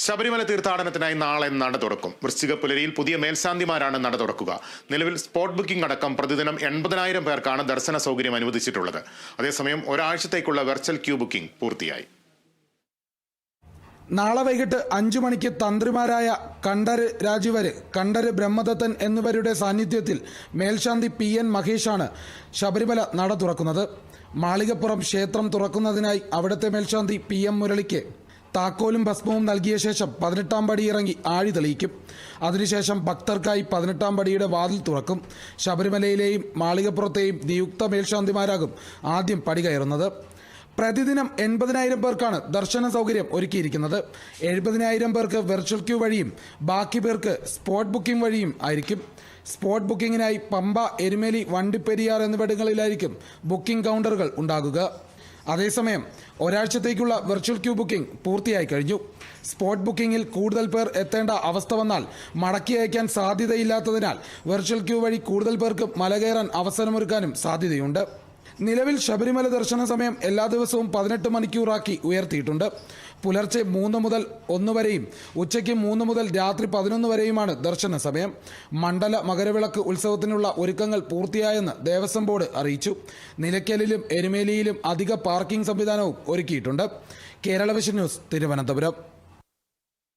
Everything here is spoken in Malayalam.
ശബരിമല തീർത്ഥാടനത്തിനായി നാളെ നട തുറക്കും. വൃശ്ചിക പുലരിയിൽ പുതിയ മേൽശാന്തിമാരാണ് നട തുറക്കുക. നിലവിൽ സ്പോട്ട് ബുക്കിംഗ് അടക്കം പ്രതിദിനം 80,000 പേർക്കാണ് ദർശന സൗകര്യം അനുവദിച്ചിട്ടുള്ളത്. അതേസമയം ഒരാഴ്ചത്തേക്കുള്ള വെർച്വൽ ക്യൂ ബുക്കിംഗ് പൂർത്തിയായി. നാളെ വൈകിട്ട് 5 മണിക്ക് തന്ത്രിമാരായ കണ്ഠര് രാജീവര്, കണ്ഠര് ബ്രഹ്മദത്തൻ എന്നിവരുടെ സാന്നിധ്യത്തിൽ മേൽശാന്തി PN മഹേഷാണ് ശബരിമല നട തുറക്കുന്നത്. മാളികപ്പുറം ക്ഷേത്രം തുറക്കുന്നതിനായി അവിടുത്തെ മേൽശാന്തി PM മുരളിക്ക് താക്കോലും ഭസ്മവും നൽകിയ ശേഷം 18ാം പടി ഇറങ്ങി ആഴി തെളിയിക്കും. അതിനുശേഷം ഭക്തർക്കായി 18ാം പടിയുടെ വാതിൽ തുറക്കും. ശബരിമലയിലെയും മാളികപ്പുറത്തെയും നിയുക്ത മേൽശാന്തിമാരാകും ആദ്യം പടി കയറുന്നത്. പ്രതിദിനം 80,000 പേർക്കാണ് ദർശന സൗകര്യം ഒരുക്കിയിരിക്കുന്നത്. 70,000 പേർക്ക് വെർച്വൽ ക്യൂ വഴിയും ബാക്കി പേർക്ക് സ്പോട്ട് ബുക്കിംഗ് വഴിയും ആയിരിക്കും. സ്പോട്ട് ബുക്കിങ്ങിനായി പമ്പ, എരുമേലി, വണ്ടിപ്പെരിയാർ എന്നിവിടങ്ങളിലായിരിക്കും ബുക്കിംഗ് കൗണ്ടറുകൾ ഉണ്ടാകുക. അതേസമയം ഒരാഴ്ചത്തേക്കുള്ള വെർച്വൽ ക്യൂ ബുക്കിംഗ് പൂർത്തിയായി കഴിഞ്ഞു. സ്പോട്ട് ബുക്കിംഗിൽ കൂടുതൽ പേർ എത്തേണ്ട അവസ്ഥ വന്നാൽ മടക്കി അയക്കാൻ സാധ്യതയില്ലാത്തതിനാൽ വെർച്വൽ ക്യൂ വഴി കൂടുതൽ പേർക്ക് മല കയറാൻ അവസരമൊരുക്കാനും സാധ്യതയുണ്ട്. നിലവിൽ ശബരിമല ദർശന സമയം എല്ലാ ദിവസവും 18 മണിക്കൂറാക്കി ഉയർത്തിയിട്ടുണ്ട്. പുലർച്ചെ 3 മുതൽ 1 വരെയും ഉച്ചയ്ക്ക് 3 മുതൽ രാത്രി 11 വരെയുമാണ് ദർശന സമയം. മണ്ഡല മകരവിളക്ക് ഉത്സവത്തിനുള്ള ഒരുക്കങ്ങൾ പൂർത്തിയായെന്ന് ദേവസ്വം ബോർഡ് അറിയിച്ചു. നിലയ്ക്കലിലും എരുമേലിയിലും അധിക പാർക്കിംഗ് സംവിധാനവും ഒരുക്കിയിട്ടുണ്ട്. Kerala vision news, Thiruvananthapuram.